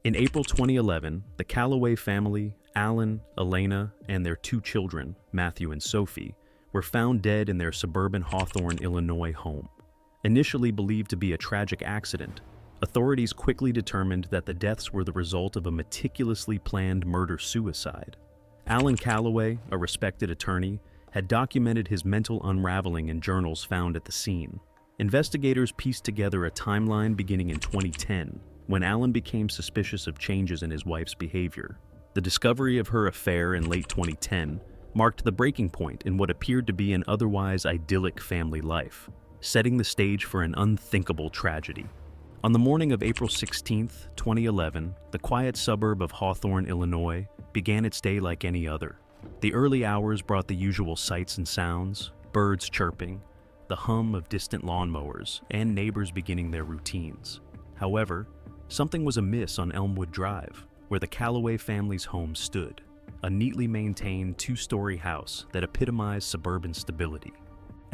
In April 2011, the Calloway family, Alan, Elena, and their two children, Matthew and Sophie, were found dead in their suburban Hawthorne, Illinois home. Initially believed to be a tragic accident, authorities quickly determined that the deaths were the result of a meticulously planned murder-suicide. Alan Calloway, a respected attorney, had documented his mental unraveling in journals found at the scene. Investigators pieced together a timeline beginning in 2010, when Alan became suspicious of changes in his wife's behavior. The discovery of her affair in late 2010 marked the breaking point in what appeared to be an otherwise idyllic family life, setting the stage for an unthinkable tragedy. On the morning of April 16, 2011, the quiet suburb of Hawthorne, Illinois, began its day like any other. The early hours brought the usual sights and sounds, birds chirping, the hum of distant lawnmowers, and neighbors beginning their routines. However, something was amiss on Elmwood Drive, where the Calloway family's home stood, a neatly maintained two-story house that epitomized suburban stability.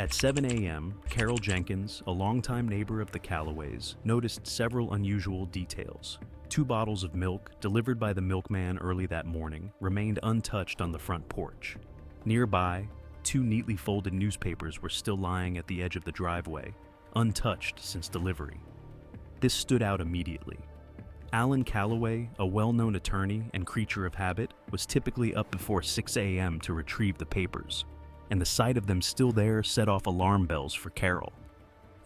At 7 a.m., Carol Jenkins, a longtime neighbor of the Calloways, noticed several unusual details. 2 bottles of milk, delivered by the milkman early that morning, remained untouched on the front porch. Nearby, 2 neatly folded newspapers were still lying at the edge of the driveway, untouched since delivery. This stood out immediately. Alan Calloway, a well-known attorney and creature of habit, was typically up before 6 a.m. to retrieve the papers, and the sight of them still there set off alarm bells for Carol.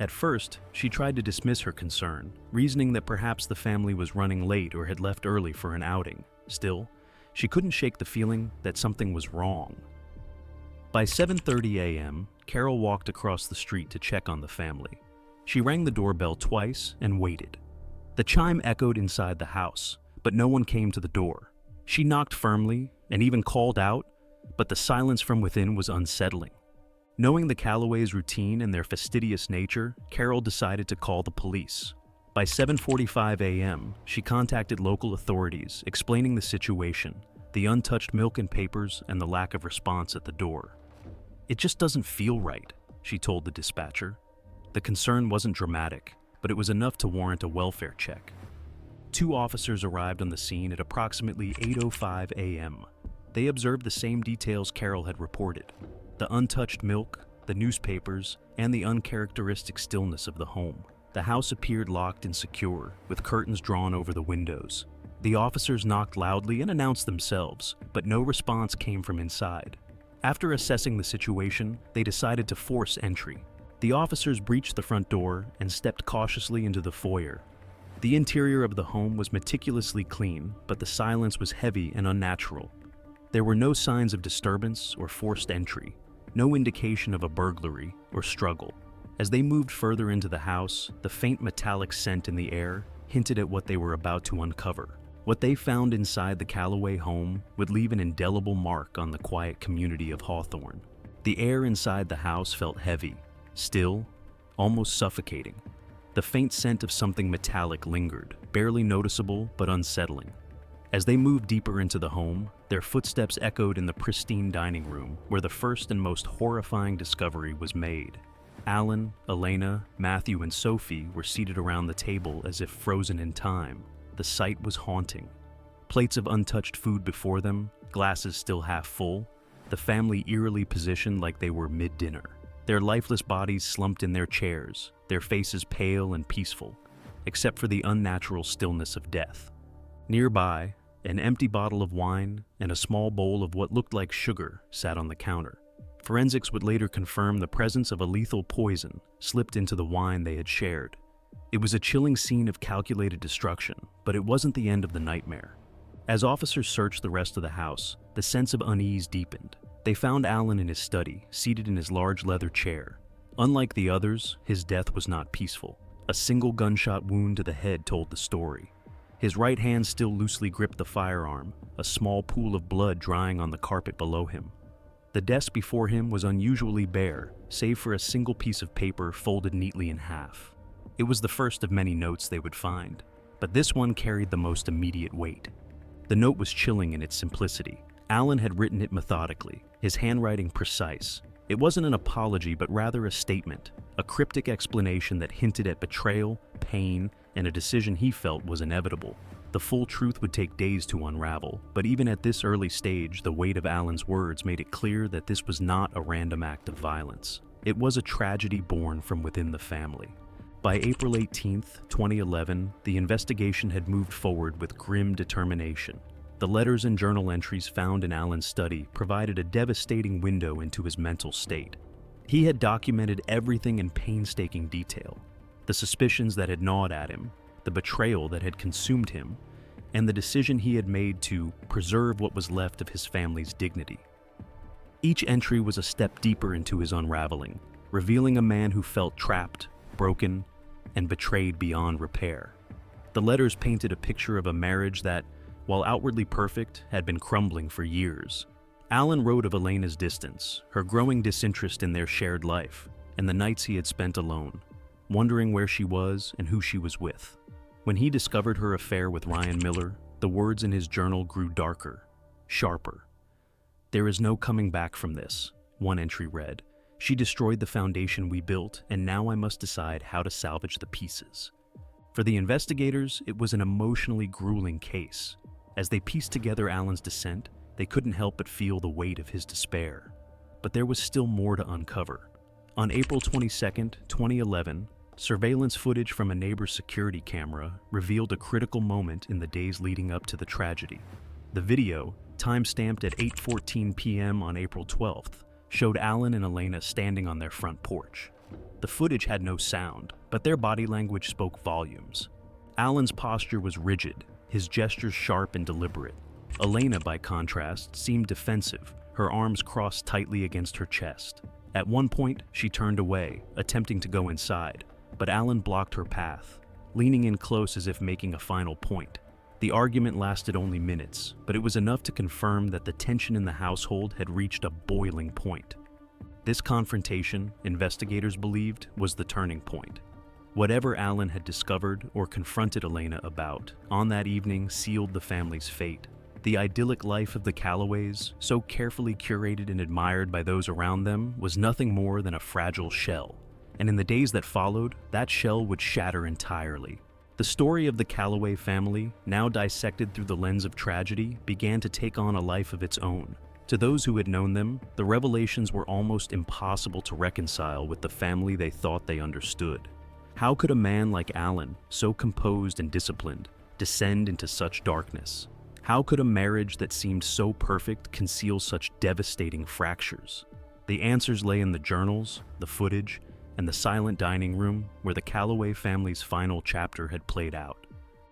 At first, she tried to dismiss her concern, reasoning that perhaps the family was running late or had left early for an outing. Still, she couldn't shake the feeling that something was wrong. By 7:30 a.m., Carol walked across the street to check on the family. She rang the doorbell twice and waited. The chime echoed inside the house, but no one came to the door. She knocked firmly and even called out, but the silence from within was unsettling. Knowing the Calloways' routine and their fastidious nature, Carol decided to call the police. By 7:45 a.m., she contacted local authorities, explaining the situation, the untouched milk and papers, and the lack of response at the door. "It just doesn't feel right," she told the dispatcher. The concern wasn't dramatic, but it was enough to warrant a welfare check. 2 officers arrived on the scene at approximately 8:05 a.m. They observed the same details Carol had reported: the untouched milk, the newspapers, and the uncharacteristic stillness of the home. The house appeared locked and secure, with curtains drawn over the windows. The officers knocked loudly and announced themselves, but no response came from inside. After assessing the situation, they decided to force entry. The officers breached the front door and stepped cautiously into the foyer. The interior of the home was meticulously clean, but the silence was heavy and unnatural. There were no signs of disturbance or forced entry, no indication of a burglary or struggle. As they moved further into the house, the faint metallic scent in the air hinted at what they were about to uncover. What they found inside the Calloway home would leave an indelible mark on the quiet community of Hawthorne. The air inside the house felt heavy, still, almost suffocating. The faint scent of something metallic lingered, barely noticeable but unsettling. As they moved deeper into the home, their footsteps echoed in the pristine dining room, where the first and most horrifying discovery was made. Alan, Elena, Matthew, and Sophie were seated around the table as if frozen in time. The sight was haunting. Plates of untouched food before them, glasses still half full, the family eerily positioned like they were mid-dinner. Their lifeless bodies slumped in their chairs, their faces pale and peaceful, except for the unnatural stillness of death. Nearby, an empty bottle of wine and a small bowl of what looked like sugar sat on the counter. Forensics would later confirm the presence of a lethal poison slipped into the wine they had shared. It was a chilling scene of calculated destruction, but it wasn't the end of the nightmare. As officers searched the rest of the house, the sense of unease deepened. They found Alan in his study, seated in his large leather chair. Unlike the others, his death was not peaceful. A single gunshot wound to the head told the story. His right hand still loosely gripped the firearm, a small pool of blood drying on the carpet below him. The desk before him was unusually bare, save for a single piece of paper folded neatly in half. It was the first of many notes they would find, but this one carried the most immediate weight. The note was chilling in its simplicity. Alan had written it methodically, his handwriting precise. It wasn't an apology, but rather a statement, a cryptic explanation that hinted at betrayal, pain, and a decision he felt was inevitable. The full truth would take days to unravel, but even at this early stage, the weight of Alan's words made it clear that this was not a random act of violence. It was a tragedy born from within the family. By April 18, 2011, the investigation had moved forward with grim determination. The letters and journal entries found in Alan's study provided a devastating window into his mental state. He had documented everything in painstaking detail: the suspicions that had gnawed at him, the betrayal that had consumed him, and the decision he had made to preserve what was left of his family's dignity. Each entry was a step deeper into his unraveling, revealing a man who felt trapped, broken, and betrayed beyond repair. The letters painted a picture of a marriage that, while outwardly perfect, had been crumbling for years. Alan wrote of Elena's distance, her growing disinterest in their shared life, and the nights he had spent alone, wondering where she was and who she was with. When he discovered her affair with Ryan Miller, the words in his journal grew darker, sharper. "There is no coming back from this," one entry read. "She destroyed the foundation we built, and now I must decide how to salvage the pieces." For the investigators, it was an emotionally grueling case. As they pieced together Alan's descent, they couldn't help but feel the weight of his despair. But there was still more to uncover. On April 22, 2011, surveillance footage from a neighbor's security camera revealed a critical moment in the days leading up to the tragedy. The video, time-stamped at 8:14 p.m. on April 12th, showed Alan and Elena standing on their front porch. The footage had no sound, but their body language spoke volumes. Alan's posture was rigid, his gestures sharp and deliberate. Elena, by contrast, seemed defensive, her arms crossed tightly against her chest. At one point, she turned away, attempting to go inside, but Alan blocked her path, leaning in close as if making a final point. The argument lasted only minutes, but it was enough to confirm that the tension in the household had reached a boiling point. This confrontation, investigators believed, was the turning point. Whatever Alan had discovered or confronted Elena about on that evening sealed the family's fate. The idyllic life of the Callaways, so carefully curated and admired by those around them, was nothing more than a fragile shell. And in the days that followed, that shell would shatter entirely. The story of the Callaway family, now dissected through the lens of tragedy, began to take on a life of its own. To those who had known them, the revelations were almost impossible to reconcile with the family they thought they understood. How could a man like Alan, so composed and disciplined, descend into such darkness? How could a marriage that seemed so perfect conceal such devastating fractures? The answers lay in the journals, the footage, and the silent dining room where the Callaway family's final chapter had played out.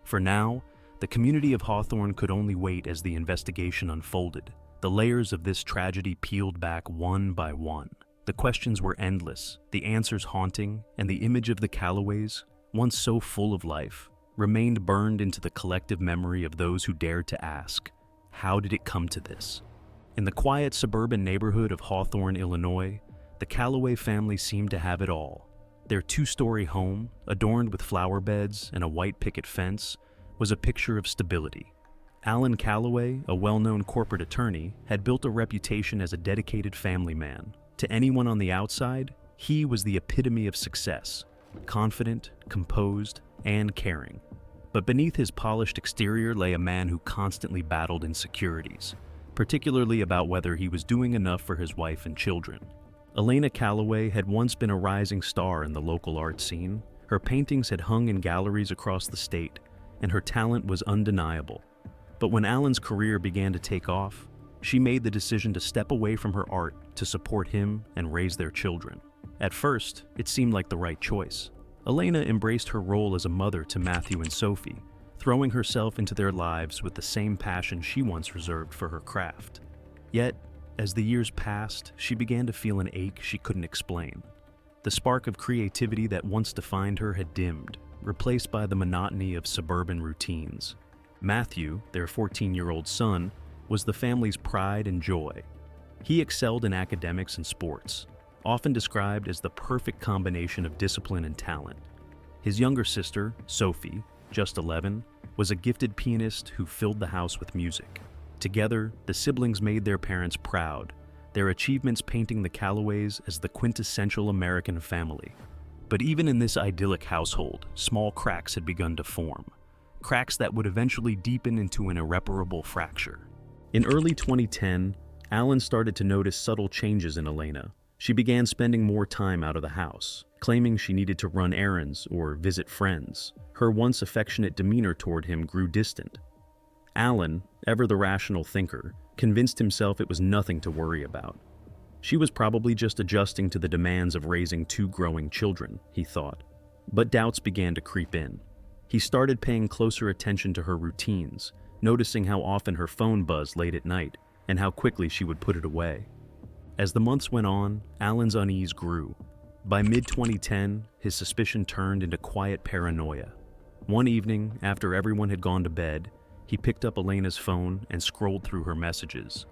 For now, the community of Hawthorne could only wait as the investigation unfolded. The layers of this tragedy peeled back one by one. The questions were endless, the answers haunting, and the image of the Callaways, once so full of life, remained burned into the collective memory of those who dared to ask, how did it come to this? In the quiet suburban neighborhood of Hawthorne, Illinois, the Callaway family seemed to have it all. Their two-story home, adorned with flower beds and a white picket fence, was a picture of stability. Alan Callaway, a well-known corporate attorney, had built a reputation as a dedicated family man. To anyone on the outside, he was the epitome of success, confident, composed, and caring. But beneath his polished exterior lay a man who constantly battled insecurities, particularly about whether he was doing enough for his wife and children. Elena Callaway had once been a rising star in the local art scene. Her paintings had hung in galleries across the state, and her talent was undeniable. But when Alan's career began to take off, she made the decision to step away from her art to support him and raise their children. At first, it seemed like the right choice. Elena embraced her role as a mother to Matthew and Sophie, throwing herself into their lives with the same passion she once reserved for her craft. Yet, as the years passed, she began to feel an ache she couldn't explain. The spark of creativity that once defined her had dimmed, replaced by the monotony of suburban routines. Matthew, their 14-year-old son, was the family's pride and joy. He excelled in academics and sports, often described as the perfect combination of discipline and talent. His younger sister, Sophie, just 11, was a gifted pianist who filled the house with music. Together, the siblings made their parents proud, their achievements painting the Callaways as the quintessential American family. But even in this idyllic household, small cracks had begun to form. cracks that would eventually deepen into an irreparable fracture. In early 2010, Alan started to notice subtle changes in Elena. She began spending more time out of the house, claiming she needed to run errands or visit friends. Her once affectionate demeanor toward him grew distant. Alan, ever the rational thinker, convinced himself it was nothing to worry about. She was probably just adjusting to the demands of raising two growing children, he thought. But doubts began to creep in. He started paying closer attention to her routines, noticing how often her phone buzzed late at night and how quickly she would put it away. As the months went on, Alan's unease grew. By mid-2010, his suspicion turned into quiet paranoia. One evening, after everyone had gone to bed, he picked up Elena's phone and scrolled through her messages.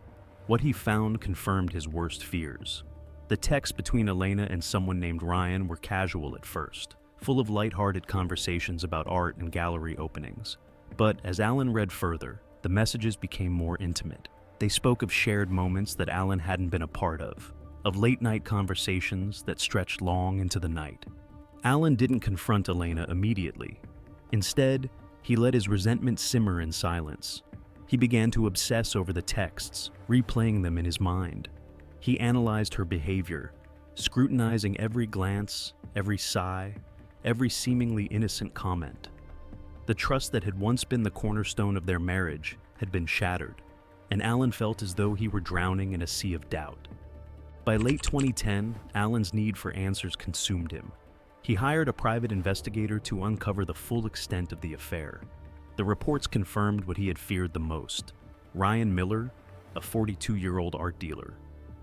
What he found confirmed his worst fears. The texts between Elena and someone named Ryan were casual at first, full of lighthearted conversations about art and gallery openings. But as Alan read further, the messages became more intimate. They spoke of shared moments that Alan hadn't been a part of late-night conversations that stretched long into the night. Alan didn't confront Elena immediately. Instead, he let his resentment simmer in silence. He began to obsess over the texts, replaying them in his mind. He analyzed her behavior, scrutinizing every glance, every sigh, every seemingly innocent comment. The trust that had once been the cornerstone of their marriage had been shattered, and Alan felt as though he were drowning in a sea of doubt. By late 2010, Alan's need for answers consumed him. He hired a private investigator to uncover the full extent of the affair. The reports confirmed what he had feared the most. Ryan Miller, a 42-year-old art dealer,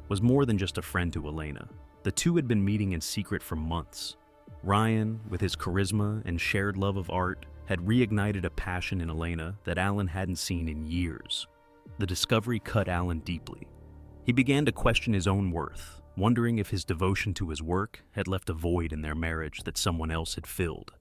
was more than just a friend to Elena. The two had been meeting in secret for months. Ryan, with his charisma and shared love of art, had reignited a passion in Elena that Alan hadn't seen in years. The discovery cut Alan deeply. He began to question his own worth, wondering if his devotion to his work had left a void in their marriage that someone else had filled.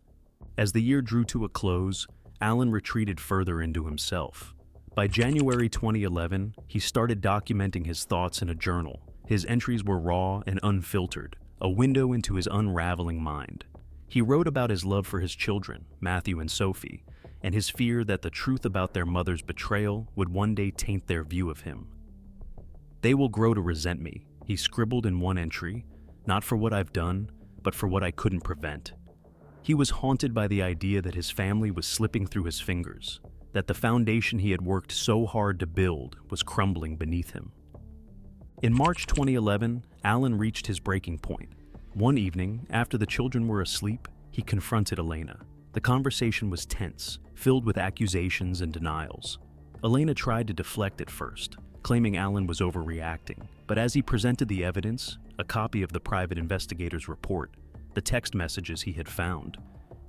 As the year drew to a close, Alan retreated further into himself. By January 2011, he started documenting his thoughts in a journal. His entries were raw and unfiltered, a window into his unraveling mind. He wrote about his love for his children, Matthew and Sophie, and his fear that the truth about their mother's betrayal would one day taint their view of him. "They will grow to resent me," he scribbled in one entry, "not for what I've done, but for what I couldn't prevent." He was haunted by the idea that his family was slipping through his fingers, that the foundation he had worked so hard to build was crumbling beneath him. In March 2011, Alan reached his breaking point. One evening, after the children were asleep, he confronted Elena. The conversation was tense, filled with accusations and denials. Elena tried to deflect at first, claiming Alan was overreacting, but as he presented the evidence, a copy of the private investigator's report, the text messages he had found,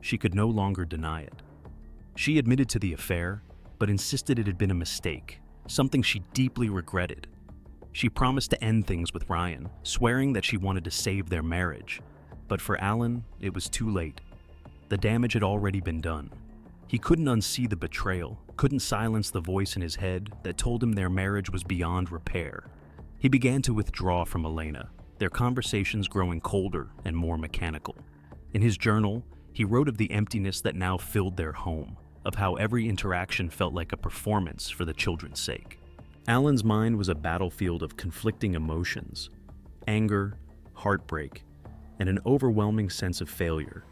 she could no longer deny it. She admitted to the affair, but insisted it had been a mistake, something she deeply regretted. She promised to end things with Ryan, swearing that she wanted to save their marriage. But for Alan, it was too late. The damage had already been done. He couldn't unsee the betrayal, couldn't silence the voice in his head that told him their marriage was beyond repair. He began to withdraw from Elena, their conversations growing colder and more mechanical. In his journal, he wrote of the emptiness that now filled their home, of how every interaction felt like a performance for the children's sake. Alan's mind was a battlefield of conflicting emotions: anger, heartbreak, and an overwhelming sense of failure.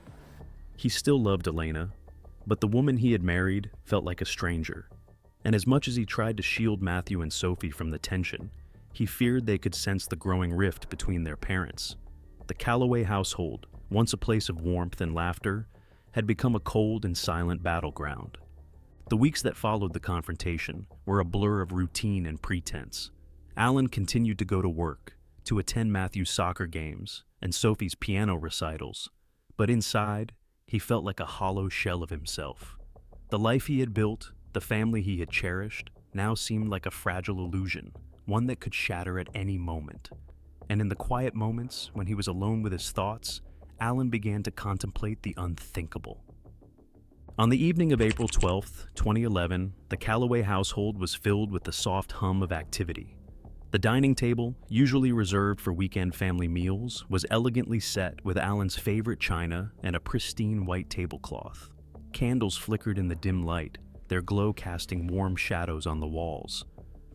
He still loved Elena, but the woman he had married felt like a stranger. And as much as he tried to shield Matthew and Sophie from the tension, he feared they could sense the growing rift between their parents. The Calloway household, once a place of warmth and laughter, had become a cold and silent battleground. The weeks that followed the confrontation were a blur of routine and pretense. Alan continued to go to work, to attend Matthew's soccer games and Sophie's piano recitals, but inside, he felt like a hollow shell of himself. The life he had built, the family he had cherished, now seemed like a fragile illusion, one that could shatter at any moment. And in the quiet moments, when he was alone with his thoughts, Alan began to contemplate the unthinkable. On the evening of April 12, 2011, the Calloway household was filled with the soft hum of activity. The dining table, usually reserved for weekend family meals, was elegantly set with Alan's favorite china and a pristine white tablecloth. Candles flickered in the dim light, their glow casting warm shadows on the walls.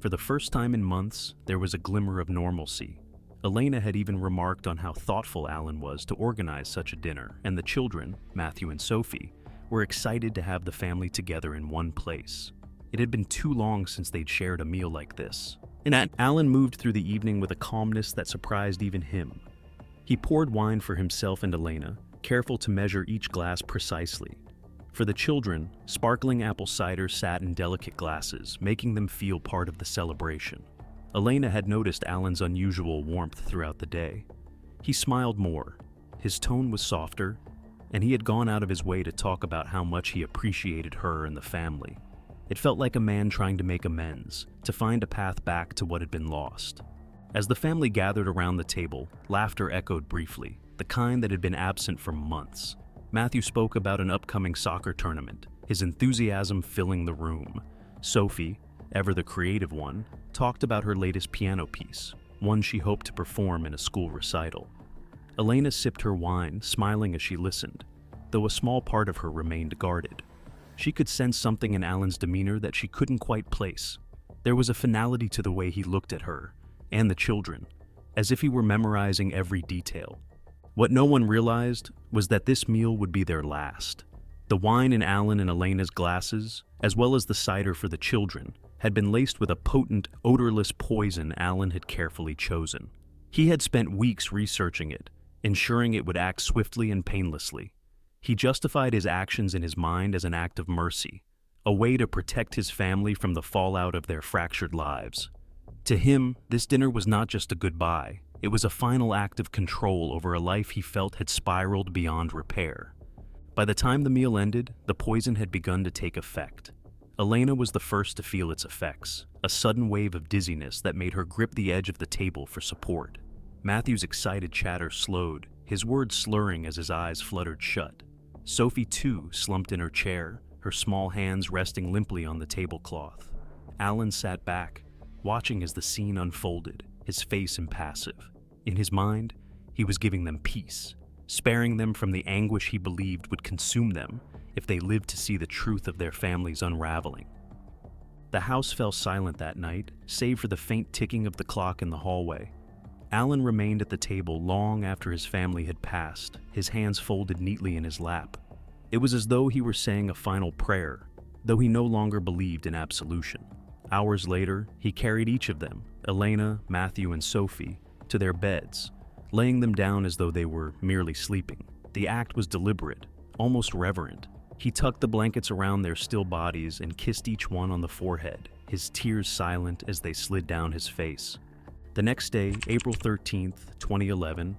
For the first time in months, there was a glimmer of normalcy. Elena had even remarked on how thoughtful Alan was to organize such a dinner, and the children, Matthew and Sophie, were excited to have the family together in one place. It had been too long since they'd shared a meal like this. And Alan moved through the evening with a calmness that surprised even him. He poured wine for himself and Elena, careful to measure each glass precisely. For the children, sparkling apple cider sat in delicate glasses, making them feel part of the celebration. Elena had noticed Alan's unusual warmth throughout the day. He smiled more, his tone was softer, and he had gone out of his way to talk about how much he appreciated her and the family. It felt like a man trying to make amends, to find a path back to what had been lost. As the family gathered around the table, laughter echoed briefly, the kind that had been absent for months. Matthew spoke about an upcoming soccer tournament, his enthusiasm filling the room. Sophie, ever the creative one, talked about her latest piano piece, one she hoped to perform in a school recital. Elena sipped her wine, smiling as she listened, though a small part of her remained guarded. She could sense something in Alan's demeanor that she couldn't quite place. There was a finality to the way he looked at her, and the children, as if he were memorizing every detail. What no one realized was that this meal would be their last. The wine in Alan and Elena's glasses, as well as the cider for the children, had been laced with a potent, odorless poison Alan had carefully chosen. He had spent weeks researching it, ensuring it would act swiftly and painlessly. He justified his actions in his mind as an act of mercy, a way to protect his family from the fallout of their fractured lives. To him, this dinner was not just a goodbye, it was a final act of control over a life he felt had spiraled beyond repair. By the time the meal ended, the poison had begun to take effect. Elena was the first to feel its effects, a sudden wave of dizziness that made her grip the edge of the table for support. Matthew's excited chatter slowed, his words slurring as his eyes fluttered shut. Sophie, too, slumped in her chair, her small hands resting limply on the tablecloth. Alan sat back, watching as the scene unfolded, his face impassive. In his mind, he was giving them peace, sparing them from the anguish he believed would consume them if they lived to see the truth of their family's unraveling. The house fell silent that night, save for the faint ticking of the clock in the hallway. Alan remained at the table long after his family had passed, his hands folded neatly in his lap. It was as though he were saying a final prayer, though he no longer believed in absolution. Hours later, he carried each of them, Elena, Matthew, and Sophie, to their beds, laying them down as though they were merely sleeping. The act was deliberate, almost reverent. He tucked the blankets around their still bodies and kissed each one on the forehead, his tears silent as they slid down his face. The next day, April 13th, 2011,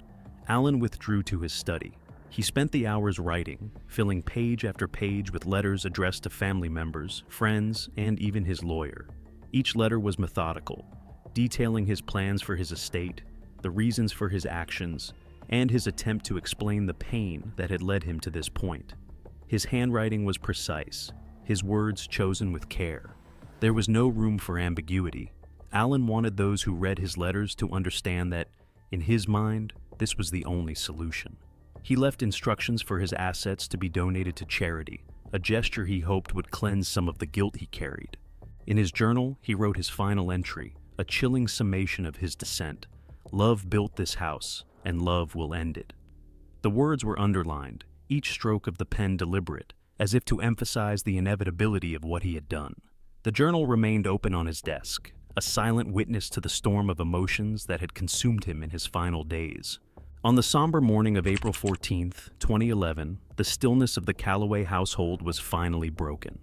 Alan withdrew to his study. He spent the hours writing, filling page after page with letters addressed to family members, friends, and even his lawyer. Each letter was methodical, detailing his plans for his estate, the reasons for his actions, and his attempt to explain the pain that had led him to this point. His handwriting was precise, his words chosen with care. There was no room for ambiguity. Alan wanted those who read his letters to understand that, in his mind, this was the only solution. He left instructions for his assets to be donated to charity, a gesture he hoped would cleanse some of the guilt he carried. In his journal, he wrote his final entry, a chilling summation of his descent. Love built this house, and love will end it. The words were underlined, each stroke of the pen deliberate, as if to emphasize the inevitability of what he had done. The journal remained open on his desk, a silent witness to the storm of emotions that had consumed him in his final days. On the somber morning of April 14th, 2011, the stillness of the Calloway household was finally broken.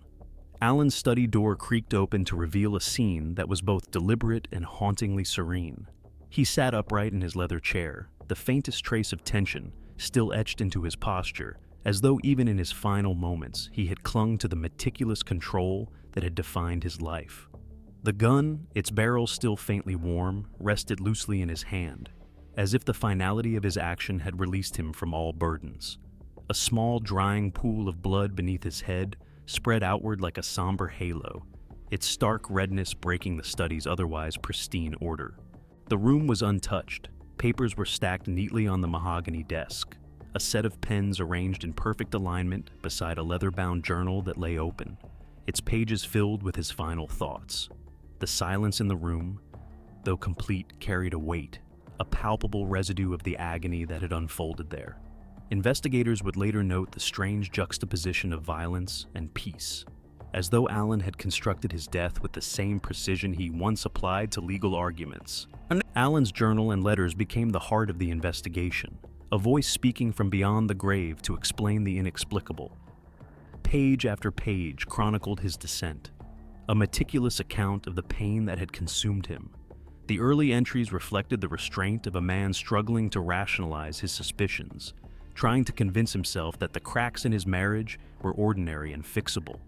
Alan's study door creaked open to reveal a scene that was both deliberate and hauntingly serene. He sat upright in his leather chair, the faintest trace of tension still etched into his posture, as though even in his final moments he had clung to the meticulous control that had defined his life. The gun, its barrel still faintly warm, rested loosely in his hand, as if the finality of his action had released him from all burdens. A small, drying pool of blood beneath his head spread outward like a somber halo, its stark redness breaking the study's otherwise pristine order. The room was untouched. Papers were stacked neatly on the mahogany desk. a set of pens arranged in perfect alignment beside a leather-bound journal that lay open, its pages filled with his final thoughts. The silence in the room, though complete, carried a weight, a palpable residue of the agony that had unfolded there. Investigators would later note the strange juxtaposition of violence and peace, as though Allen had constructed his death with the same precision he once applied to legal arguments. Allen's journal and letters became the heart of the investigation, a voice speaking from beyond the grave to explain the inexplicable. Page after page chronicled his descent, a meticulous account of the pain that had consumed him. The early entries reflected the restraint of a man struggling to rationalize his suspicions, trying to convince himself that the cracks in his marriage were ordinary and fixable.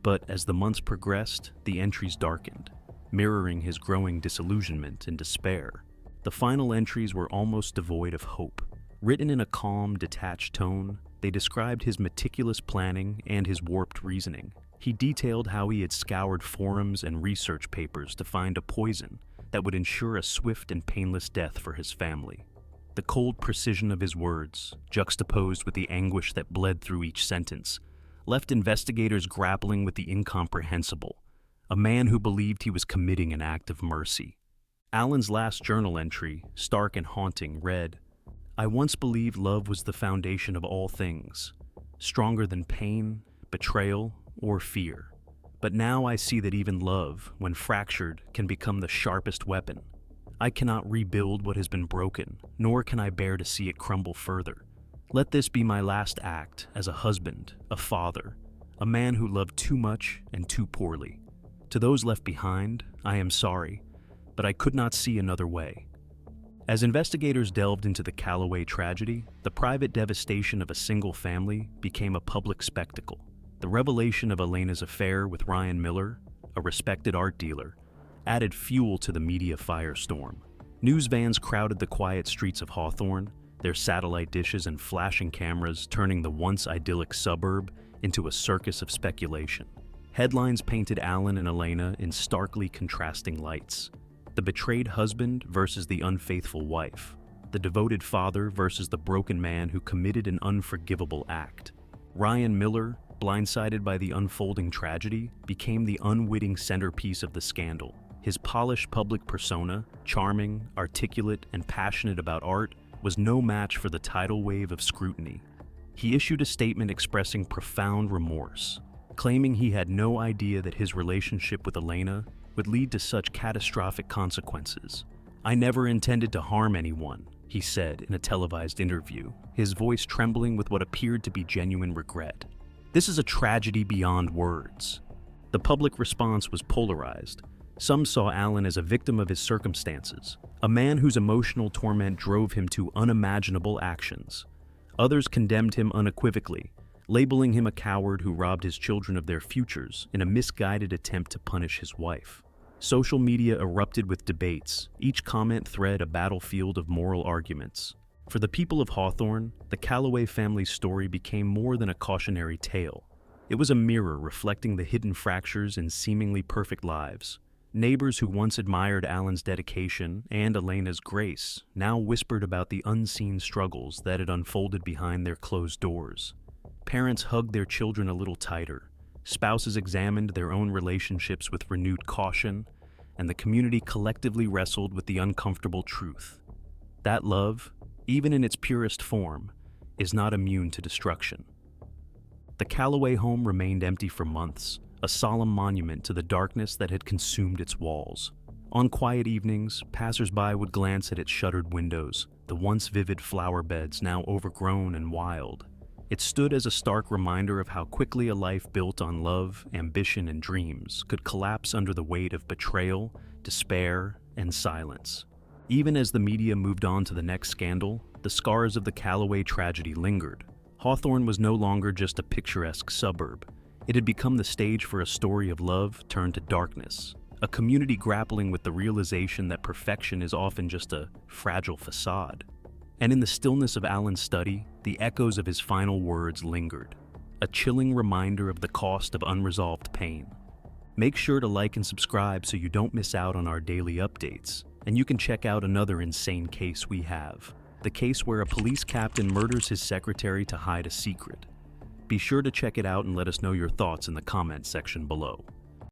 But as the months progressed, the entries darkened, mirroring his growing disillusionment and despair. The final entries were almost devoid of hope. Written in a calm, detached tone, they described his meticulous planning and his warped reasoning. He detailed how he had scoured forums and research papers to find a poison that would ensure a swift and painless death for his family. The cold precision of his words, juxtaposed with the anguish that bled through each sentence, left investigators grappling with the incomprehensible. A man who believed he was committing an act of mercy. Allen's last journal entry, stark and haunting, read, "I once believed love was the foundation of all things, stronger than pain, betrayal, or fear. But now I see that even love, when fractured, can become the sharpest weapon. I cannot rebuild what has been broken, nor can I bear to see it crumble further. Let this be my last act as a husband, a father, a man who loved too much and too poorly. To those left behind, I am sorry, but I could not see another way." As investigators delved into the Calloway tragedy, the private devastation of a single family became a public spectacle. The revelation of Elena's affair with Ryan Miller, a respected art dealer, added fuel to the media firestorm. News vans crowded the quiet streets of Hawthorne, their satellite dishes and flashing cameras turning the once idyllic suburb into a circus of speculation. Headlines painted Allen and Elena in starkly contrasting lights. The betrayed husband versus the unfaithful wife. The devoted father versus the broken man who committed an unforgivable act. Ryan Miller, blindsided by the unfolding tragedy, became the unwitting centerpiece of the scandal. His polished public persona, charming, articulate, and passionate about art, was no match for the tidal wave of scrutiny. He issued a statement expressing profound remorse, claiming he had no idea that his relationship with Elena would lead to such catastrophic consequences. "I never intended to harm anyone," he said in a televised interview, his voice trembling with what appeared to be genuine regret. "This is a tragedy beyond words." The public response was polarized. Some saw Allen as a victim of his circumstances, a man whose emotional torment drove him to unimaginable actions. Others condemned him unequivocally, labeling him a coward who robbed his children of their futures in a misguided attempt to punish his wife. Social media erupted with debates, each comment thread a battlefield of moral arguments. For the people of Hawthorne, the Calloway family's story became more than a cautionary tale. It was a mirror reflecting the hidden fractures in seemingly perfect lives. Neighbors who once admired Allen's dedication and Elena's grace now whispered about the unseen struggles that had unfolded behind their closed doors. Parents hugged their children a little tighter, spouses examined their own relationships with renewed caution, and the community collectively wrestled with the uncomfortable truth. That love, even in its purest form, is not immune to destruction. The Calloway home remained empty for months, a solemn monument to the darkness that had consumed its walls. On quiet evenings, passers-by would glance at its shuttered windows, the once vivid flower beds now overgrown and wild. It stood as a stark reminder of how quickly a life built on love, ambition, and dreams could collapse under the weight of betrayal, despair, and silence. Even as the media moved on to the next scandal, the scars of the Calloway tragedy lingered. Hawthorne was no longer just a picturesque suburb. It had become the stage for a story of love turned to darkness, a community grappling with the realization that perfection is often just a fragile facade. And in the stillness of Allen's study, the echoes of his final words lingered, a chilling reminder of the cost of unresolved pain. Make sure to like and subscribe so you don't miss out on our daily updates, and you can check out another insane case we have. the case where a police captain murders his secretary to hide a secret. Be sure to check it out and let us know your thoughts in the comments section below.